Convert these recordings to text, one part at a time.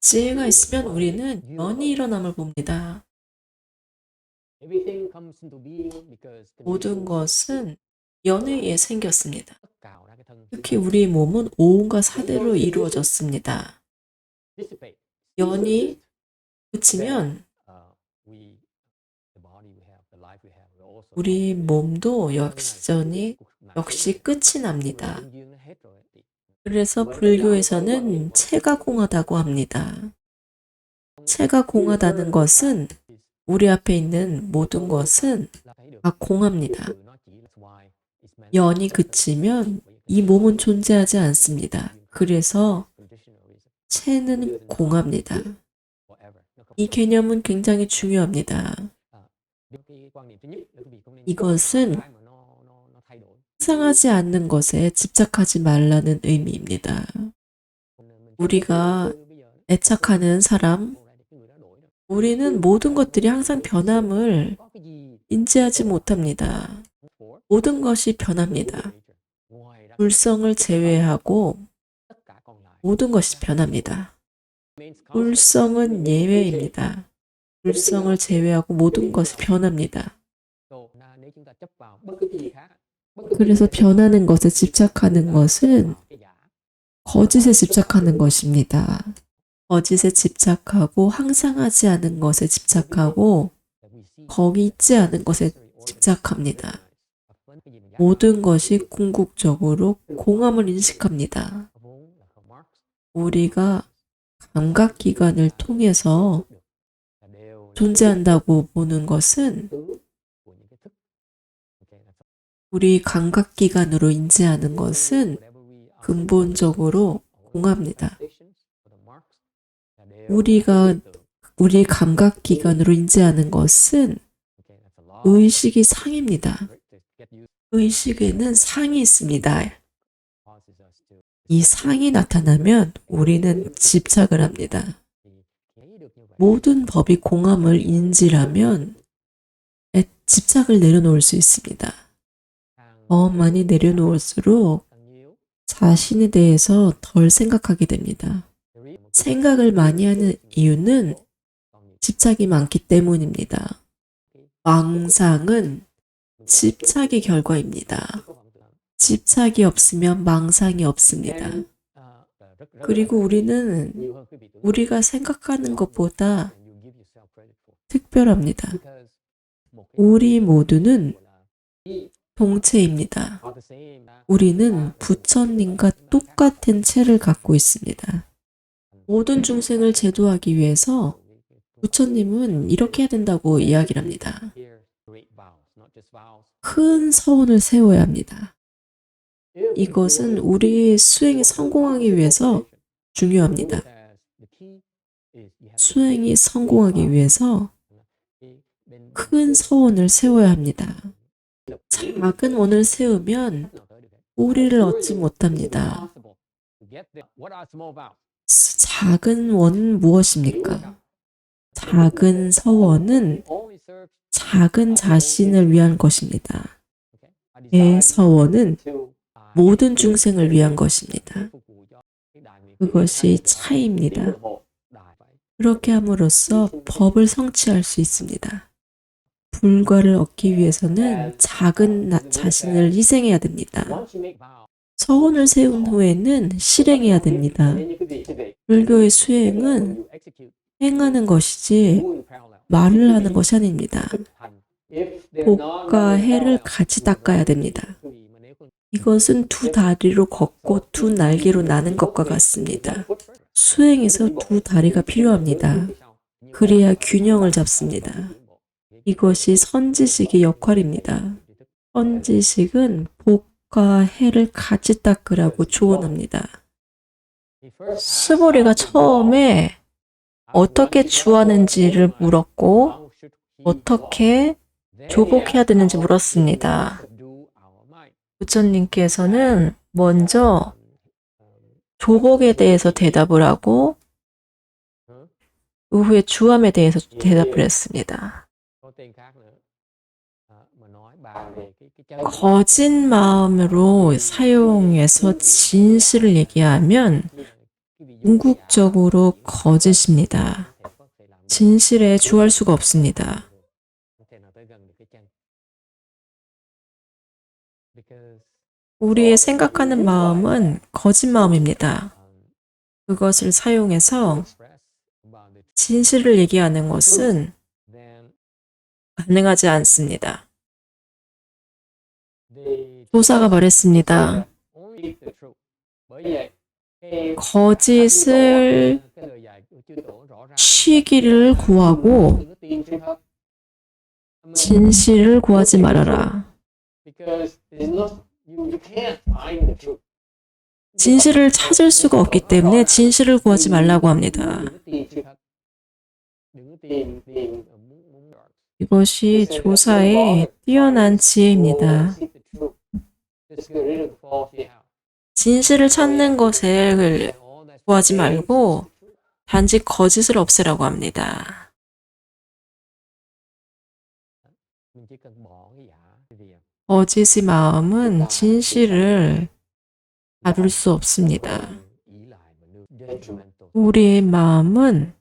지혜가 있으면 우리는 연이 일어남을 봅니다. 모든 것은 연에 의해 생겼습니다. 특히 우리 몸은 오온과 사대로 이루어졌습니다. 연이 그치면 우리 몸도 역시 끝이 납니다. 그래서 불교에서는 체가 공하다고 합니다. 체가 공하다는 것은 우리 앞에 있는 모든 것은 다 공합니다. 연이 그치면 이 몸은 존재하지 않습니다. 그래서 체는 공합니다. 이 개념은 굉장히 중요합니다. 이것은 상하지 않는 것에 집착하지 말라는 의미입니다. 우리가 애착하는 사람, 우리는 모든 것들이 항상 변함을 인지하지 못합니다. 모든 것이 변합니다. 불성을 제외하고 모든 것이 변합니다. 불성은 예외입니다. 불성을 제외하고 모든 것이 변합니다. 그래서 변하는 것에 집착하는 것은 거짓에 집착하는 것입니다. 거짓에 집착하고 항상하지 않은 것에 집착하고 거기 있지 않은 것에 집착합니다. 모든 것이 궁극적으로 공함을 인식합니다. 우리가 감각기관을 통해서 존재한다고 보는 것은 우리 감각기관으로 인지하는 것은 근본적으로 공합니다. 우리 감각기관으로 인지하는 것은 의식이 상입니다. 의식에는 상이 있습니다. 이 상이 나타나면 우리는 집착을 합니다. 모든 법이 공함을 인지라면 집착을 내려놓을 수 있습니다. 더 많이 내려놓을수록 자신에 대해서 덜 생각하게 됩니다. 생각을 많이 하는 이유는 집착이 많기 때문입니다. 망상은 집착의 결과입니다. 집착이 없으면 망상이 없습니다. 그리고 우리는 우리가 생각하는 것보다 특별합니다. 우리 모두는 동체입니다. 우리는 부처님과 똑같은 체를 갖고 있습니다. 모든 중생을 제도하기 위해서 부처님은 이렇게 해야 된다고 이야기를 합니다. 큰 서원을 세워야 합니다. 이것은 우리 수행이 성공하기 위해서 중요합니다. 수행이 성공하기 위해서 큰 서원을 세워야 합니다. 작은 원을 세우면 우리를 얻지 못합니다. 작은 원은 무엇입니까? 작은 서원은 작은 자신을 위한 것입니다. 대서원은 모든 중생을 위한 것입니다. 그것이 차이입니다. 그렇게 함으로써 법을 성취할 수 있습니다. 불과를 얻기 위해서는 작은 자신을 희생해야 됩니다. 서원을 세운 후에는 실행해야 됩니다. 불교의 수행은 행하는 것이지 말을 하는 것이 아닙니다. 복과 해를 같이 닦아야 됩니다. 이것은 두 다리로 걷고 두 날개로 나는 것과 같습니다. 수행에서 두 다리가 필요합니다. 그래야 균형을 잡습니다. 이것이 선지식의 역할입니다. 선지식은 복과 해를 같이 닦으라고 조언합니다. 스보리가 처음에 어떻게 주하는지를 물었고 어떻게 조복해야 되는지 물었습니다. 부처님께서는 먼저 조복에 대해서 대답을 하고 그 후에 주함에 대해서 대답을 했습니다. 거짓 마음으로 사용해서 진실을 얘기하면 궁극적으로 거짓입니다. 진실에 주할 수가 없습니다. 우리의 생각하는 마음은 거짓 마음입니다. 그것을 사용해서 진실을 얘기하는 것은 가능하지 않습니다. 조사가 말했습니다. 거짓을 쉬기를 구하고 진실을 구하지 말아라. 진실을 찾을 수가 없기 때문에 진실을 구하지 말라고 합니다. 이것이 조사의 뛰어난 지혜입니다. 진실을 찾는 것을 구하지 말고 단지 거짓을 없애라고 합니다. 거짓의 마음은 진실을 다룰 수 없습니다. 우리의 마음은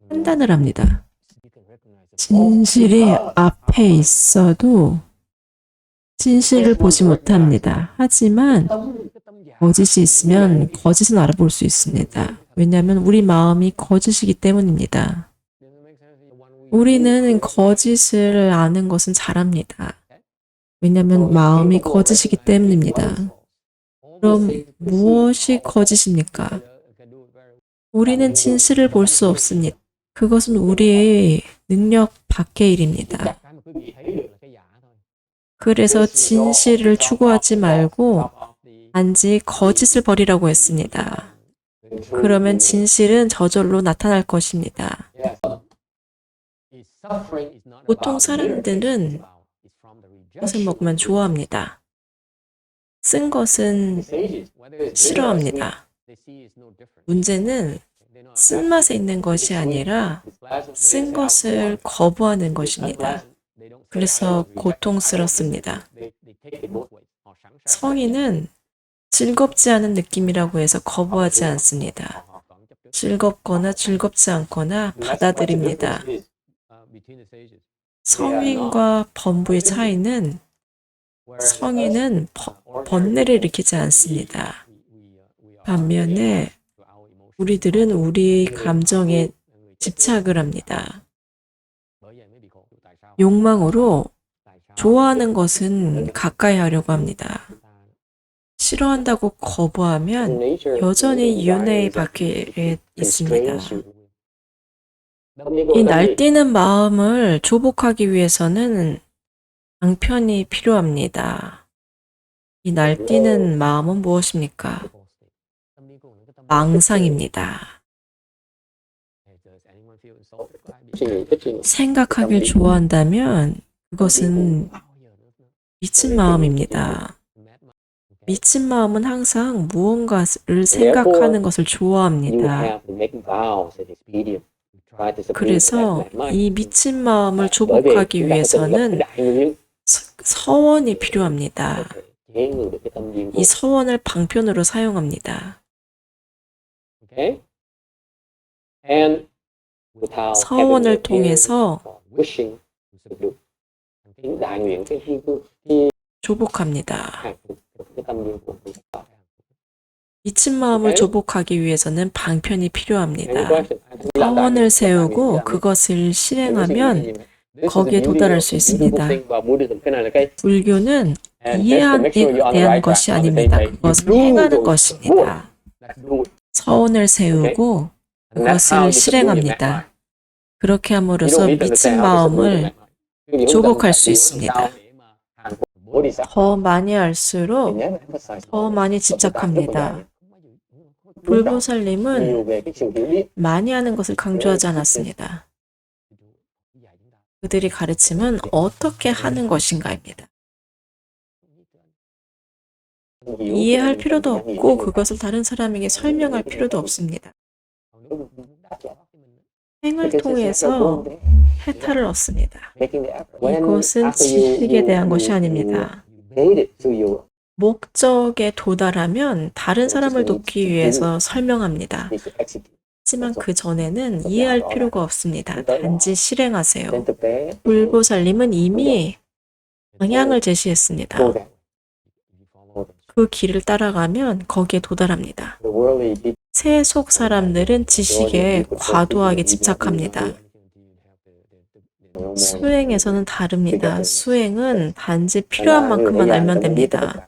판단을 합니다. 진실이 앞에 있어도 진실을 보지 못합니다. 하지만 거짓이 있으면 거짓은 알아볼 수 있습니다. 왜냐하면 우리 마음이 거짓이기 때문입니다. 우리는 거짓을 아는 것은 잘합니다. 왜냐하면 마음이 거짓이기 때문입니다. 그럼 무엇이 거짓입니까? 우리는 진실을 볼 수 없습니다. 그것은 우리의 능력 밖의 일입니다. 그래서 진실을 추구하지 말고 단지 거짓을 버리라고 했습니다. 그러면 진실은 저절로 나타날 것입니다. 보통 사람들은 것을 먹으면 좋아합니다. 쓴 것은 싫어합니다. 문제는 쓴맛에 있는 것이 아니라 쓴 것을 거부하는 것입니다. 그래서 고통스럽습니다. 성인은 즐겁지 않은 느낌이라고 해서 거부하지 않습니다. 즐겁거나 즐겁지 않거나 받아들입니다. 성인과 범부의 차이는 성인은 번뇌를 일으키지 않습니다. 반면에 우리들은 우리의 감정에 집착을 합니다. 욕망으로 좋아하는 것은 가까이 하려고 합니다. 싫어한다고 거부하면 여전히 윤회의 밖에 있습니다. 이 날뛰는 마음을 조복하기 위해서는 방편이 필요합니다. 이 날뛰는 마음은 무엇입니까? 망상입니다. 생각하길 좋아한다면 그것은 미친 마음입니다. 미친 마음은 항상 무언가를 생각하는 것을 좋아합니다. 그래서 이 미친 마음을 조복하기 위해서는 서원이 필요합니다. 이 서원을 방편으로 사용합니다. 서원을 통해서 조복합니다. 미친 마음을 조복하기 위해서는 방편이 필요합니다. 서원을 세우고 그것을 실행하면 거기에 도달할 수 있습니다. 불교는 이해에 대한 것이 아닙니다. 그것을 행하는 것입니다. 서원을 세우고 그것을 실행합니다. 그렇게 함으로써 미친 마음을 조복할 수 있습니다. 더 많이 알수록 더 많이 집착합니다. 불보살님은 많이 하는 것을 강조하지 않았습니다. 그들이 가르침은 어떻게 하는 것인가입니다. 이해할 필요도 없고 그것을 다른 사람에게 설명할 필요도 없습니다. 행을 통해서 해탈을 얻습니다. 이것은 지식에 대한 것이 아닙니다. 목적에 도달하면 다른 사람을 돕기 위해서 설명합니다. 하지만 그 전에는 이해할 필요가 없습니다. 단지 실행하세요. 불보살님은 이미 방향을 제시했습니다. 그 길을 따라가면 거기에 도달합니다. 세속 사람들은 지식에 과도하게 집착합니다. 수행에서는 다릅니다. 수행은 단지 필요한 만큼만 알면 됩니다.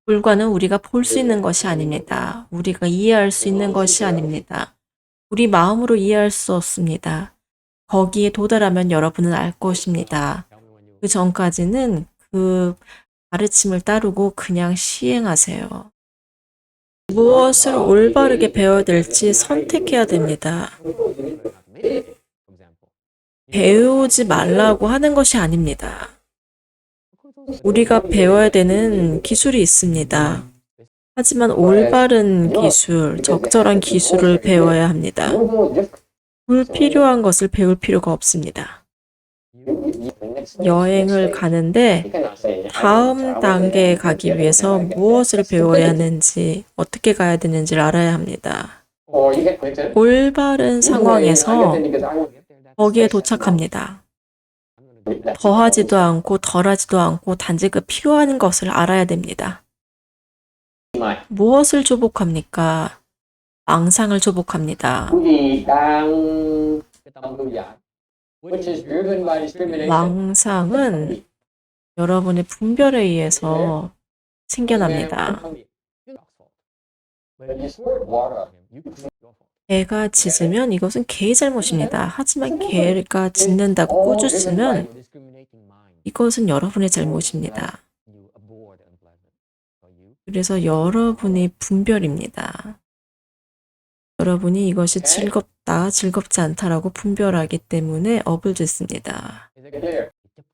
불과는 우리가 볼 수 있는 것이 아닙니다. 우리가 이해할 수 있는 것이 아닙니다. 우리 마음으로 이해할 수 없습니다. 거기에 도달하면 여러분은 알 것입니다. 그 전까지는 그 가르침을 따르고 그냥 시행하세요. 무엇을 올바르게 배워야 될지 선택해야 됩니다. 배우지 말라고 하는 것이 아닙니다. 우리가 배워야 되는 기술이 있습니다. 하지만 올바른 기술, 적절한 기술을 배워야 합니다. 불필요한 것을 배울 필요가 없습니다. 여행을 가는데 다음 단계에 가기 위해서 무엇을 배워야 하는지, 어떻게 가야 되는지를 알아야 합니다. 올바른 상황에서 거기에 도착합니다. 더하지도 않고 덜하지도 않고 단지 그 필요한 것을 알아야 됩니다. 무엇을 조복합니까? 망상을 조복합니다. 망상은 여러분의 분별에 의해서 생겨납니다. 개가 짖으면 이것은 개의 잘못입니다. 하지만 개가 짖는다고 꼬주쓰면 이것은 여러분의 잘못입니다. 그래서 여러분의 분별입니다. 여러분이 이것이 즐겁다, 즐겁지 않다라고 분별하기 때문에 업을 짓습니다.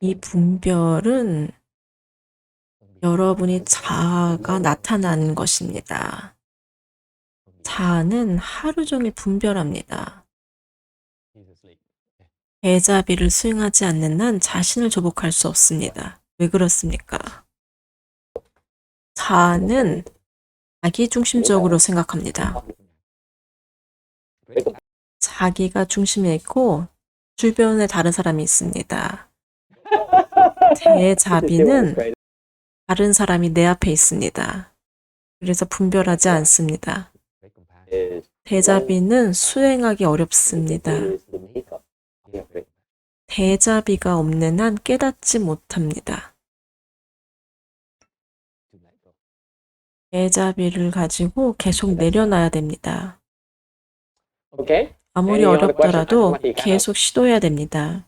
이 분별은 여러분이 자아가 나타나는 것입니다. 자아는 하루 종일 분별합니다. 대자비를 수행하지 않는 한 자신을 조복할 수 없습니다. 왜 그렇습니까? 자아는 자기 중심적으로 생각합니다. 자기가 중심에 있고 주변에 다른 사람이 있습니다. 대자비는 다른 사람이 내 앞에 있습니다. 그래서 분별하지 않습니다. 대자비는 수행하기 어렵습니다. 대자비가 없는 한 깨닫지 못합니다. 대자비를 가지고 계속 내려놔야 됩니다. 아무리 어렵더라도 계속 시도해야 됩니다.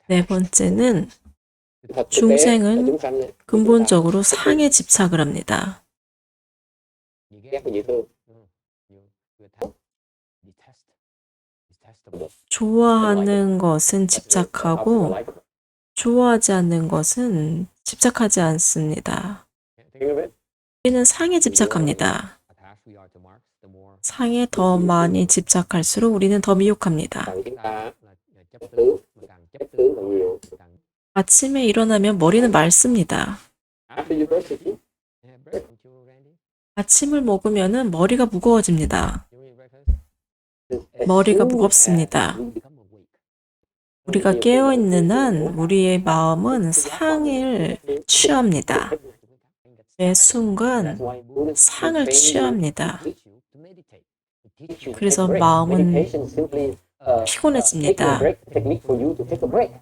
네 번째는 중생은 근본적으로 상에 집착을 합니다. 좋아하는 것은 집착하고 좋아하지 않는 것은 집착하지 않습니다. 우리는 상에 집착합니다. 상에 더 많이 집착할수록 우리는 더 미혹합니다. 아침에 일어나면 머리는 맑습니다. 아침을 먹으면 머리가 무거워집니다. 머리가 무겁습니다. 우리가 깨어있는 한 우리의 마음은 상을 취합니다. 매 순간 상을 취합니다. 그래서 마음은 피곤해집니다.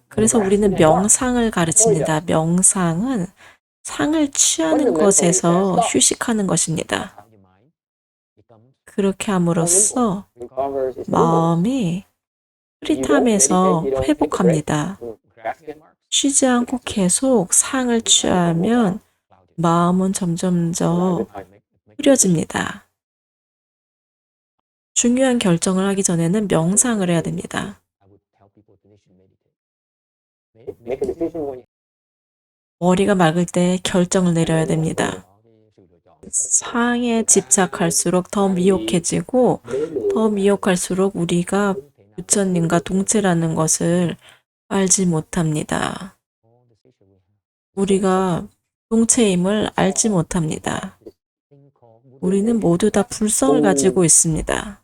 그래서 우리는 명상을 가르칩니다. 명상은 상을 취하는 것에서 휴식하는 것입니다. 그렇게 함으로써 마음이 흐릿함에서 회복합니다. 쉬지 않고 계속 상을 취하면 마음은 점점 더 흐려집니다. 중요한 결정을 하기 전에는 명상을 해야 됩니다. 머리가 맑을 때 결정을 내려야 됩니다. 상에 집착할수록 더 미혹해지고 더 미혹할수록 우리가 부처님과 동체라는 것을 알지 못합니다. 우리가 동체임을 알지 못합니다. 우리는 모두 다 불성을 가지고 있습니다.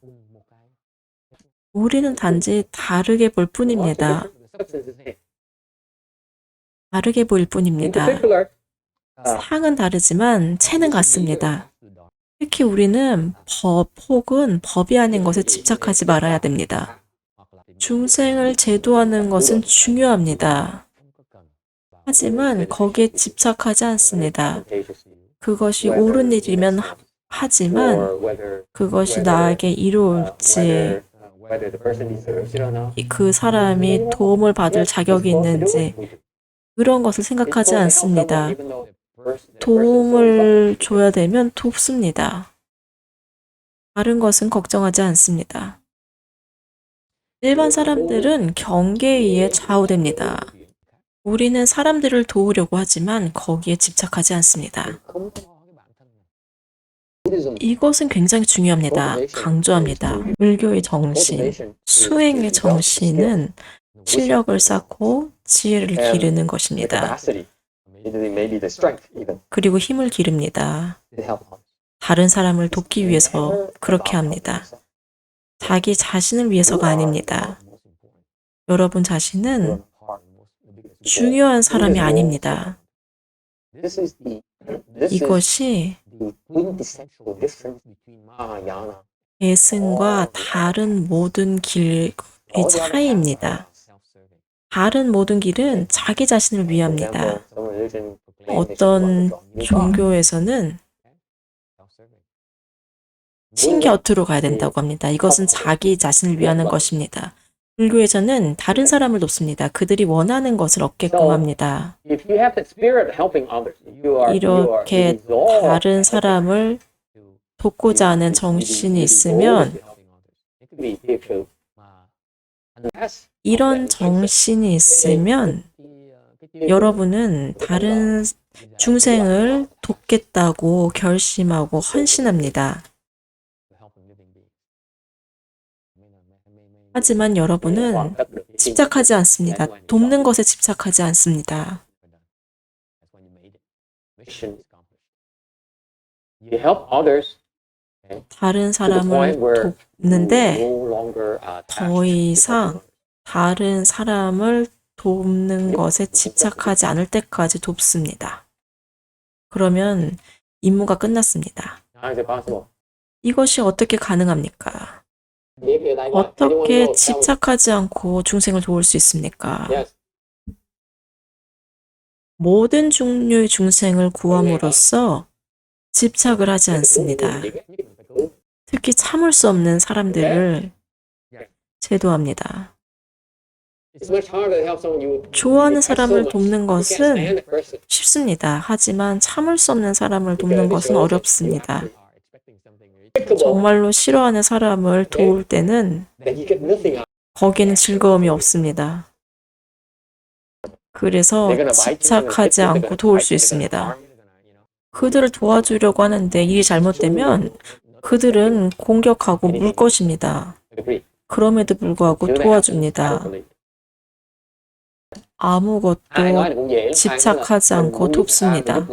우리는 단지 다르게 볼 뿐입니다. 다르게 보일 뿐입니다. 상은 다르지만 체는 같습니다. 특히 우리는 법 혹은 법이 아닌 것에 집착하지 말아야 됩니다. 중생을 제도하는 것은 중요합니다. 하지만 거기에 집착하지 않습니다. 그것이 옳은 일이면 하지만 그것이 나에게 이로울지 그 사람이 도움을 받을 자격이 있는지 그런 것을 생각하지 않습니다. 도움을 줘야 되면 돕습니다. 다른 것은 걱정하지 않습니다. 일반 사람들은 경계에 의해 좌우됩니다. 우리는 사람들을 도우려고 하지만 거기에 집착하지 않습니다. 이것은 굉장히 중요합니다. 강조합니다. 불교의 정신, 수행의 정신은 실력을 쌓고 지혜를 기르는 것입니다. 그리고 힘을 기릅니다. 다른 사람을 돕기 위해서 그렇게 합니다. 자기 자신을 위해서가 아닙니다. 여러분 자신은 중요한 사람이 아닙니다. 이것이 예승과 다른 모든 길의 차이입니다. 다른 모든 길은 자기 자신을 위합니다. 어떤 종교에서는 신 곁으로 가야 된다고 합니다. 이것은 자기 자신을 위하는 것입니다. 불교에서는 다른 사람을 돕습니다. 그들이 원하는 것을 얻게끔 합니다. 이렇게 다른 사람을 돕고자 하는 정신이 있으면 이런 정신이 있으면 여러분은 다른 중생을 돕겠다고 결심하고 헌신합니다. 하지만 여러분은 집착하지 않습니다. 돕는 것에 집착하지 않습니다. 다른 사람을 돕는데 더 이상 다른 사람을 돕는 것에 집착하지 않을 때까지 돕습니다. 그러면 임무가 끝났습니다. 이것이 어떻게 가능합니까? 어떻게 집착하지 않고 중생을 도울 수 있습니까? 모든 종류의 중생을 구함으로써 집착을 하지 않습니다. 특히 참을 수 없는 사람들을 제도합니다. 좋아하는 사람을 돕는 것은 쉽습니다. 하지만 참을 수 없는 사람을 돕는 것은 어렵습니다. 정말로 싫어하는 사람을 도울 때는 거기에는 즐거움이 없습니다. 그래서 집착하지 않고 도울 수 있습니다. 그들을 도와주려고 하는데 일이 잘못되면 그들은 공격하고 물 것입니다. 그럼에도 불구하고 도와줍니다. 아무것도 집착하지 않고 돕습니다.